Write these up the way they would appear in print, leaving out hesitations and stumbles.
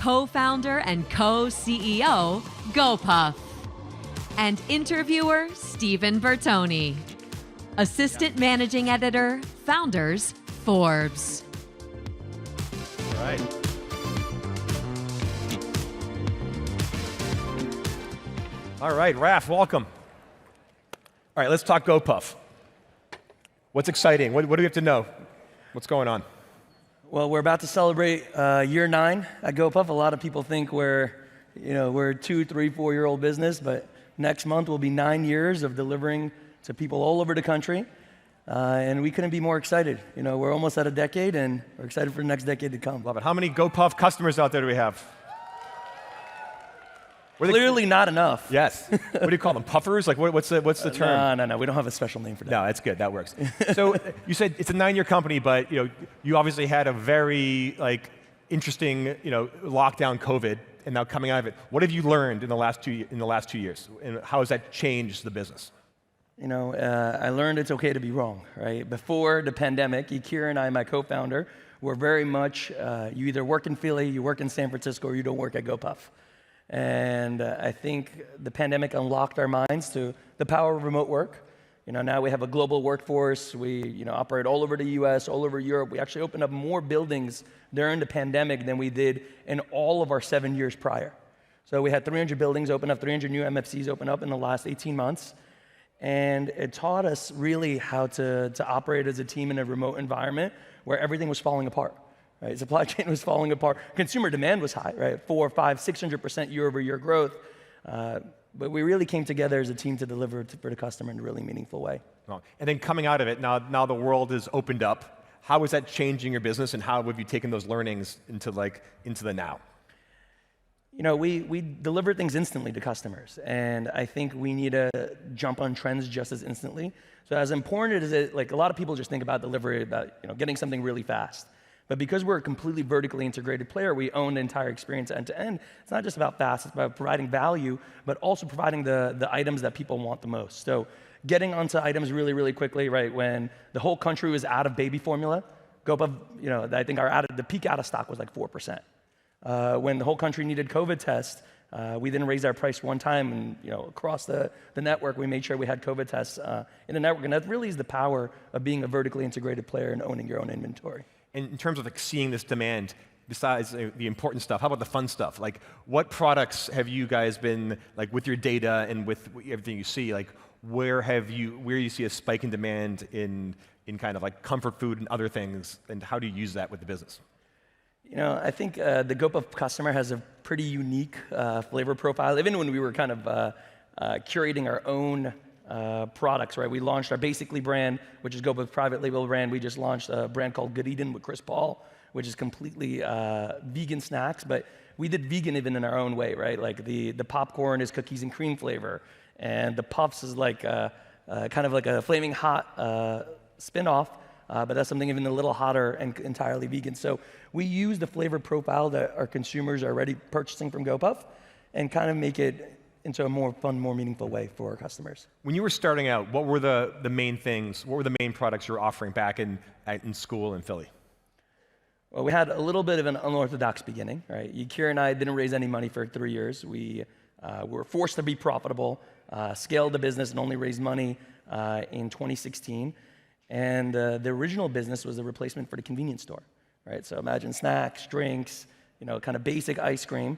co-founder and co-CEO, Gopuff, and interviewer, Stephen Bertoni, assistant managing editor, Founders, Forbes. All right. All right, Raf, welcome. All right, let's talk Gopuff. What's exciting? What do we have to know? What's going on? Well, we're about to celebrate year 9 at Gopuff. A lot of people think we're a 2, 3, 4-year-old business, but next month will be 9 years of delivering to people all over the country, and we couldn't be more excited. We're almost at a decade, and we're excited for the next decade to come. Love it. How many Gopuff customers out there do we have? Clearly not enough. Yes. What do you call them? Puffers? Like what's the term? No. We don't have a special name for that. No, that's good. That works. So you said it's a 9-year company, but you obviously had a very interesting lockdown, COVID, and now coming out of it. What have you learned in the last 2 years, and how has that changed the business? I learned it's okay to be wrong. Right before the pandemic, Ikira and I, my co-founder, were very much you either work in Philly, you work in San Francisco, or you don't work at Gopuff. And I think the pandemic unlocked our minds to the power of remote work. Now we have a global workforce. We operate all over the US, all over Europe. We actually opened up more buildings during the pandemic than we did in all of our 7 years prior. So we had 300 buildings open up, 300 new MFCs open up in the last 18 months. And it taught us really how to operate as a team in a remote environment where everything was falling apart. Right? Supply chain was falling apart. Consumer demand was high, right? 400%, 500%, 600% year-over-year growth. But we really came together as a team to deliver for the customer in a really meaningful way. And then coming out of it, now the world is opened up. How is that changing your business, and how have you taken those learnings into the now? We deliver things instantly to customers, and I think we need to jump on trends just as instantly. So as important as it, a lot of people just think about delivery, about getting something really fast. But because we're a completely vertically integrated player, we own the entire experience end to end. It's not just about fast, it's about providing value, but also providing the items that people want the most. So getting onto items really, really quickly, right? When the whole country was out of baby formula, Gopuff, I think the peak out of stock was 4%. When the whole country needed COVID tests, we didn't raise our price one time, and across the network, we made sure we had COVID tests in the network. And that really is the power of being a vertically integrated player and owning your own inventory. In terms of seeing this demand, besides the important stuff, how about the fun stuff? What products have you guys been, with your data and with everything you see, where do you see a spike in demand in kind of comfort food and other things, and how do you use that with the business? I think the Gopuff customer has a pretty unique flavor profile. Even when we were kind of curating our own products, right? We launched our Basically brand, which is Gopuff's private label brand. We just launched a brand called Ridden with Chris Paul, which is completely vegan snacks, but we did vegan even in our own way, right? The popcorn is cookies and cream flavor, and the puffs is kind of like a flaming hot spin-off, but that's something even a little hotter and entirely vegan. So we use the flavor profile that our consumers are already purchasing from Gopuff and kind of make it into a more fun, more meaningful way for our customers. When you were starting out, what were the main things, what were the main products you were offering back in school in Philly? Well, we had a little bit of an unorthodox beginning, right? Ikira and I didn't raise any money for 3 years. We were forced to be profitable, scaled the business, and only raised money in 2016. And the original business was a replacement for the convenience store, right? So imagine snacks, drinks, kind of basic ice cream,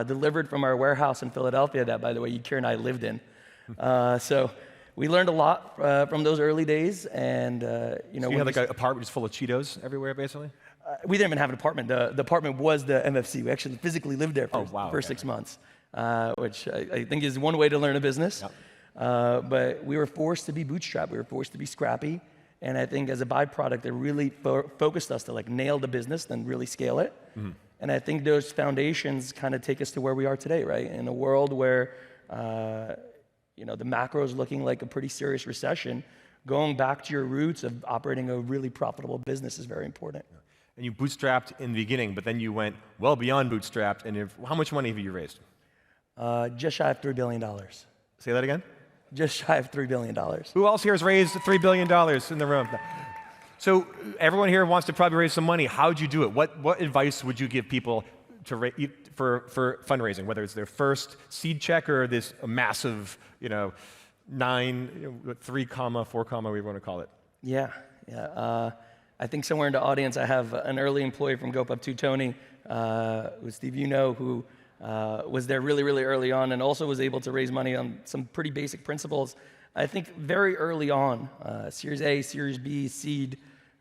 delivered from our warehouse in Philadelphia that, by the way, Ikira and I lived in. So we learned a lot from those early days, and So you had an apartment just full of Cheetos everywhere, basically? We didn't even have an apartment. The apartment was the MFC. We actually physically lived there for 6 months, which I think is one way to learn a business. Yep. But we were forced to be bootstrapped. We were forced to be scrappy. And I think as a byproduct, it really focused us to nail the business, then really scale it. Mm-hmm. And I think those foundations kind of take us to where we are today, right? In a world where the macro is looking like a pretty serious recession, going back to your roots of operating a really profitable business is very important. Yeah. And you bootstrapped in the beginning, but then you went well beyond bootstrapped. And how much money have you raised? Just shy of $3 billion. Say that again? Just shy of $3 billion. Who else here has raised $3 billion in the room? So everyone here wants to probably raise some money. How'd you do it? What advice would you give people for fundraising, whether it's their first seed check or this massive, 3 comma, 4 comma, whatever you want to call it? Yeah. I think somewhere in the audience I have an early employee from Gopuff too, Tony, who Steve who was there really, really early on and also was able to raise money on some pretty basic principles. I think very early on, Series A, Series B, seed.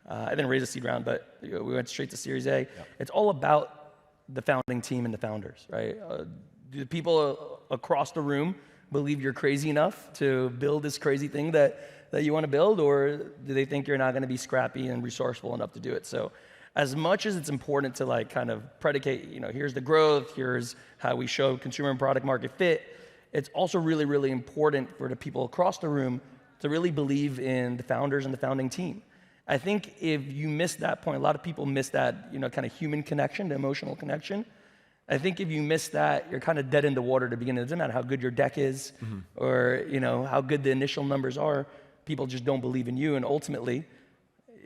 I didn't raise a seed round, but we went straight to Series A. Yep. It's all about the founding team and the founders, right? Do the people across the room believe you're crazy enough to build this crazy thing that you want to build, or do they think you're not going to be scrappy and resourceful enough to do it? So as much as it's important to like kind of predicate, here's the growth, here's how we show consumer and product market fit, it's also really, really important for the people across the room to really believe in the founders and the founding team. I think if you miss that point, a lot of people miss that, kind of human connection, the emotional connection. I think if you miss that, you're kind of dead in the water to begin. It doesn't matter how good your deck is or, how good the initial numbers are. People just don't believe in you. And ultimately,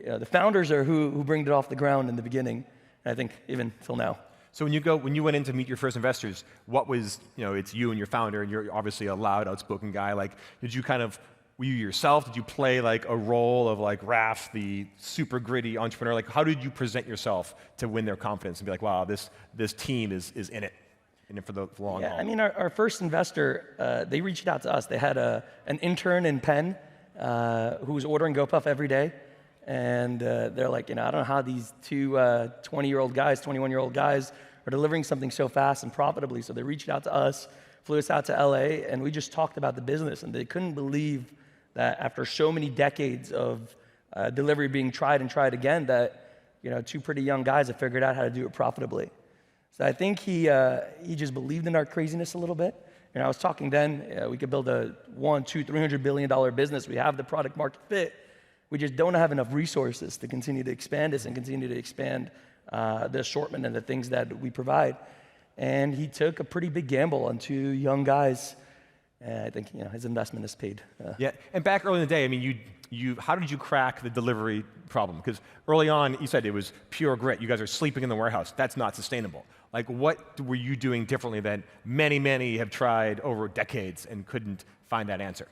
the founders are who bring it off the ground in the beginning. And I think even till now. So when you went in to meet your first investors, what was, it's you and your founder, and you're obviously a loud, outspoken guy. Like, were you yourself? Did you play like a role of like Raf, the super gritty entrepreneur? Like, how did you present yourself to win their confidence and be like, wow, this team is in it, for the long haul? I mean, our first investor, they reached out to us. They had an intern in Penn who was ordering Gopuff every day. And they're like, I don't know how these two 20-year-old guys, 21-year-old guys are delivering something so fast and profitably. So they reached out to us, flew us out to LA, and we just talked about the business. And they couldn't believe that after so many decades of delivery being tried and tried again, that two pretty young guys have figured out how to do it profitably. So I think he just believed in our craziness a little bit. I was talking then, we could build a $100, $200, $300 billion business. We have the product market fit. We just don't have enough resources to continue to expand this and continue to expand the assortment and the things that we provide. And he took a pretty big gamble on two young guys. And I think his investment is paid. Yeah, and back early in the day, I mean, how did you crack the delivery problem? Because early on, you said it was pure grit. You guys are sleeping in the warehouse. That's not sustainable. Like, what were you doing differently than many have tried over decades and couldn't find that answer?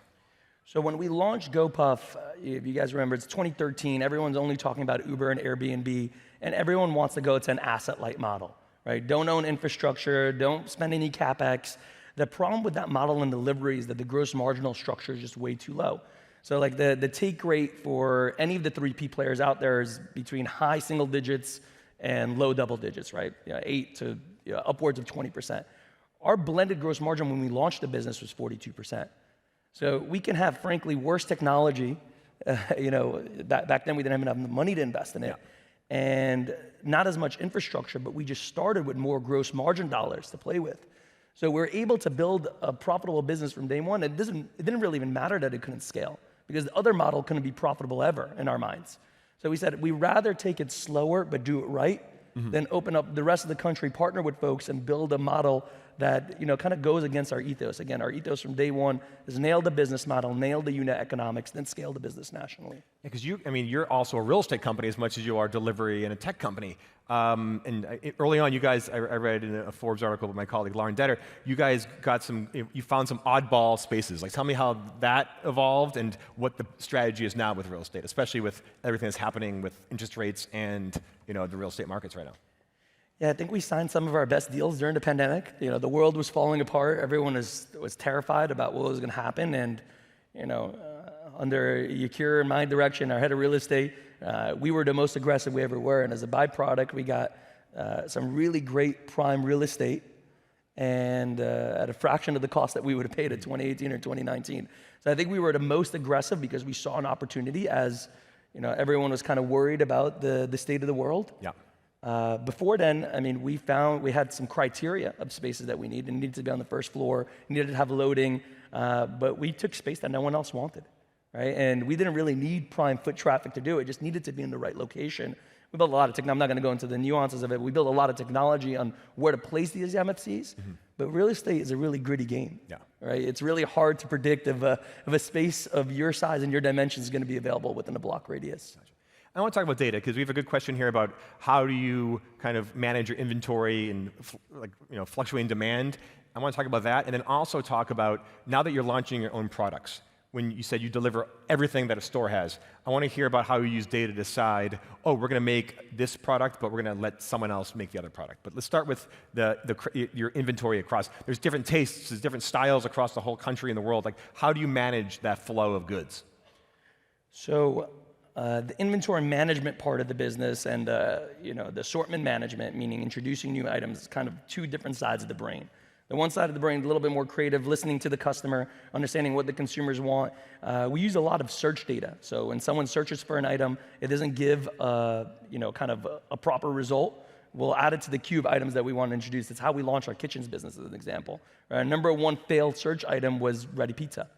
So when we launched Gopuff, if you guys remember, it's 2013. Everyone's only talking about Uber and Airbnb, and everyone wants to go to an asset-light model, right? Don't own infrastructure, don't spend any CapEx. The problem with that model in delivery is that the gross marginal structure is just way too low. So like the take rate for any of the 3P players out there is between high single digits and low double digits, right? 8 to upwards of 20%. Our blended gross margin when we launched the business was 42%. So we can have, frankly, worse technology. Back then we didn't have enough money to invest in it, and not as much infrastructure. But we just started with more gross margin dollars to play with. So we're able to build a profitable business from day one. It didn't really even matter that it couldn't scale because the other model couldn't be profitable ever in our minds. So we said we'd rather take it slower but do it right than open up the rest of the country, partner with folks, and build a model that kind of goes against our ethos. Again, our ethos from day one is nail the business model, nail the unit economics, then scale the business nationally. Yeah, because you're also a real estate company as much as you are delivery and a tech company. Early on, you guys, I read in a Forbes article with my colleague Lauren Detter, you guys you found some oddball spaces. Like, tell me how that evolved and what the strategy is now with real estate, especially with everything that's happening with interest rates and the real estate markets right now. Yeah, I think we signed some of our best deals during the pandemic. The world was falling apart. Everyone was terrified about what was going to happen. And, under Yakir and my direction, our head of real estate, we were the most aggressive we ever were. And as a byproduct, we got some really great prime real estate and at a fraction of the cost that we would have paid in 2018 or 2019. So I think we were the most aggressive because we saw an opportunity as, everyone was kind of worried about the state of the world. Yeah. Before then, we had some criteria of spaces that we needed. It needed to be on the first floor, needed to have loading, but we took space that no one else wanted, right? And we didn't really need prime foot traffic to do it, just needed to be in the right location. We built a lot of technology. I'm not going to go into the nuances of it. We built a lot of technology on where to place these MFCs, but real estate is a really gritty game, right? It's really hard to predict if a space of your size and your dimensions is going to be available within a block radius. Gotcha. I want to talk about data because we have a good question here about how do you kind of manage your inventory and fluctuating demand. I want to talk about that, and then also talk about now that you're launching your own products. When you said you deliver everything that a store has, I want to hear about how you use data to decide, oh, we're going to make this product, but we're going to let someone else make the other product. But let's start with your inventory across. There's different tastes, there's different styles across the whole country and the world. Like, how do you manage that flow of goods? So the inventory management part of the business and the assortment management, meaning introducing new items, is kind of two different sides of the brain. The one side of the brain is a little bit more creative, listening to the customer, understanding what the consumers want. We use a lot of search data. So when someone searches for an item, it doesn't give a proper result. We'll add it to the queue of items that we want to introduce. It's how we launched our kitchens business, as an example. Our number one failed search item was ready pizza.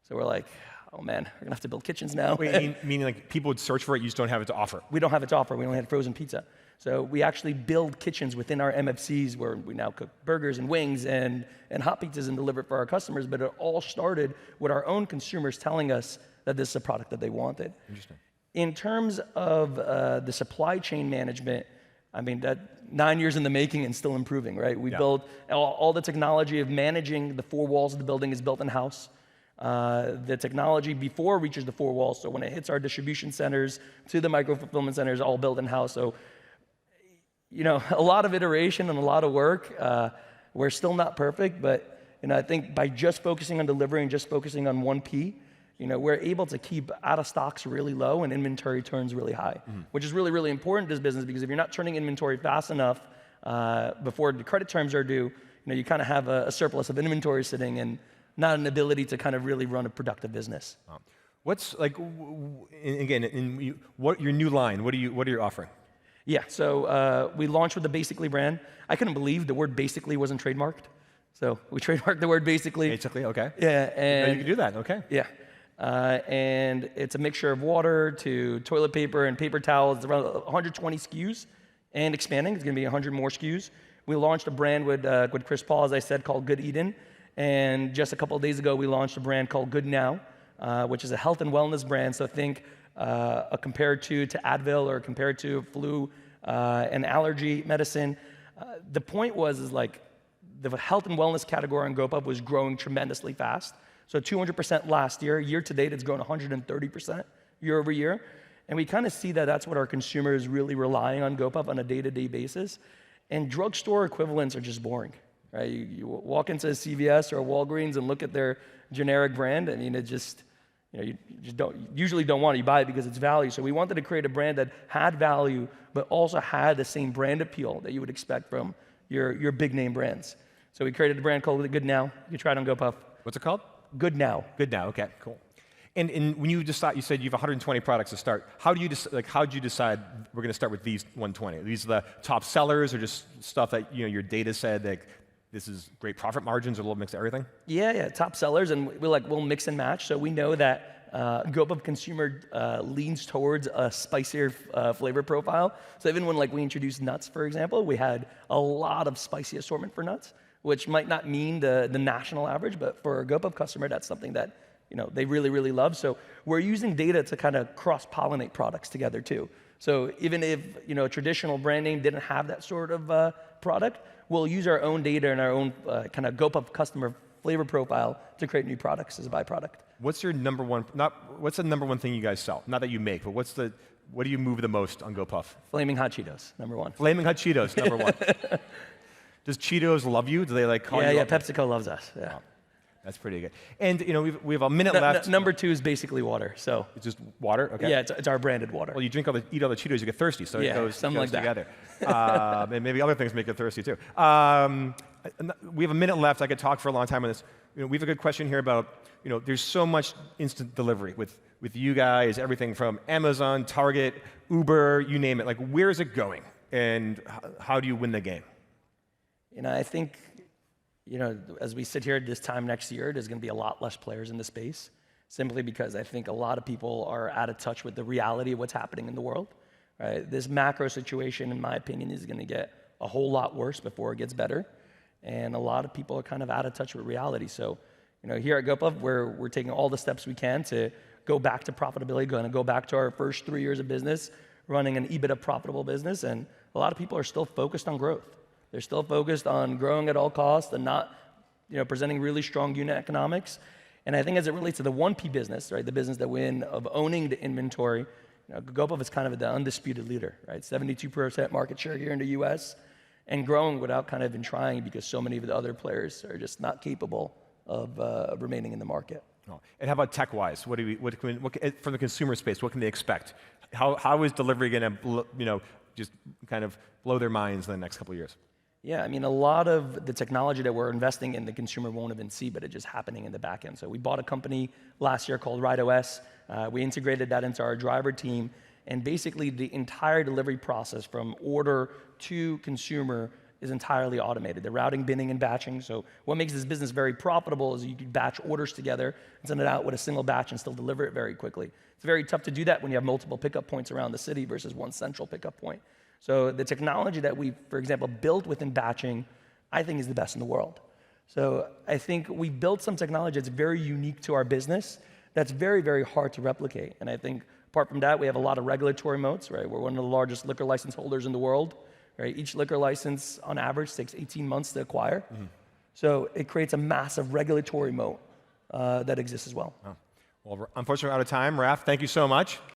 So we're like, oh man, we're gonna have to build kitchens now. Wait, meaning like people would search for it, you just don't have it to offer? We don't have it to offer. We only had frozen pizza. So we actually build kitchens within our MFCs where we now cook burgers and wings and hot pizzas and deliver it for our customers. But it all started with our own consumers telling us that this is a product that they wanted. Interesting. In terms of the supply chain management, I mean, that 9 years in the making and still improving, right? We build all the technology of managing the four walls of the building is built in-house. The technology before it reaches the four walls, so when it hits our distribution centers to the micro-fulfillment centers, all built in-house. So, a lot of iteration and a lot of work. We're still not perfect, but I think by just focusing on delivery and just focusing on 1P, we're able to keep out of stocks really low and inventory turns really high, which is really, really important to this business because if you're not turning inventory fast enough before the credit terms are due, you kind of have a surplus of inventory sitting and not an ability to kind of really run a productive business. What's like, what your new line? What are you offering? Yeah, so we launched with the Basically brand. I couldn't believe the word basically wasn't trademarked. So we trademarked the word basically. Basically, okay. Yeah, and you can do that, okay. Yeah, and it's a mixture of water to toilet paper and paper towels. It's around 120 SKUs and expanding. It's gonna be 100 more SKUs. We launched a brand with Chris Paul, as I said, called Ridden. And just a couple of days ago, we launched a brand called Good Now, which is a health and wellness brand. So think compared to Advil or compared to flu and allergy medicine. The point is like the health and wellness category on Gopuff was growing tremendously fast. So 200% last year. Year to date, it's grown 130% year over year. And we kind of see that that's what our consumers really relying on Gopuff on a day-to-day basis. And drugstore equivalents are just boring. Right? You walk into a CVS or a Walgreens and look at their generic brand. I mean, it just, you just usually don't want it. You buy it because it's value. So we wanted to create a brand that had value, but also had the same brand appeal that you would expect from your big name brands. So we created a brand called Good Now. You can try it on Gopuff. What's it called? Good Now. Good Now. Okay, cool. And when you decide, you said you have 120 products to start. How did you decide we're going to start with these 120? Are these the top sellers, or just stuff that your data said that this is great profit margins, or a little mix of everything? Yeah, top sellers, and we'll mix and match. So we know that Gopuff consumer leans towards a spicier flavor profile. So even when we introduced nuts, for example, we had a lot of spicy assortment for nuts, which might not mean the national average, but for a Gopuff customer, that's something that they really, really love. So we're using data to kind of cross-pollinate products together too. So even if a traditional brand name didn't have that sort of product, we'll use our own data and our own kind of Gopuff customer flavor profile to create new products as a byproduct. What's your number one? What's the number one thing you guys sell? Not that you make, but what do you move the most on Gopuff? Flaming hot Cheetos, number one. Flaming hot Cheetos, number one. Does Cheetos love you? Do they call you? Yeah, PepsiCo loves us. Yeah. Wow. That's pretty good. And we have a minute left. Number two is basically water. So it's just water. Okay. Yeah, it's our branded water. Well, you eat all the Cheetos, you get thirsty, so it goes together. And maybe other things make you thirsty too. We have a minute left. I could talk for a long time on this. We have a good question here about there's so much instant delivery with you guys. Everything from Amazon, Target, Uber, you name it. Like, where is it going, and how do you win the game? I think. As we sit here this time next year, there's going to be a lot less players in the space, simply because I think a lot of people are out of touch with the reality of what's happening in the world. Right? This macro situation, in my opinion, is going to get a whole lot worse before it gets better, and a lot of people are kind of out of touch with reality. So, here at Gopuff, we're taking all the steps we can to go back to profitability, going to go back to our first 3 years of business, running an EBITDA profitable business, and a lot of people are still focused on growth. They're still focused on growing at all costs and not, presenting really strong unit economics. And I think as it relates to the 1P business, right, the business that we're in of owning the inventory, Gopuff is kind of the undisputed leader, right? 72% market share here in the US, and growing without kind of even trying because so many of the other players are just not capable of remaining in the market. Oh. And how about tech-wise? From the consumer space, what can they expect? How is delivery going to, just kind of blow their minds in the next couple of years? Yeah, I mean, a lot of the technology that we're investing in, the consumer won't even see, but it's just happening in the back end. So we bought a company last year called RideOS. We integrated that into our driver team, and basically the entire delivery process from order to consumer is entirely automated. The routing, binning, and batching. So what makes this business very profitable is you can batch orders together and send it out with a single batch and still deliver it very quickly. It's very tough to do that when you have multiple pickup points around the city versus one central pickup point. So the technology that we, for example, built within batching, I think is the best in the world. So I think we built some technology that's very unique to our business that's very, very hard to replicate. And I think apart from that, we have a lot of regulatory moats, right? We're one of the largest liquor license holders in the world, right? Each liquor license on average takes 18 months to acquire. Mm-hmm. So it creates a massive regulatory moat that exists as well. Oh. Well, unfortunately, we're out of time. Raf, thank you so much.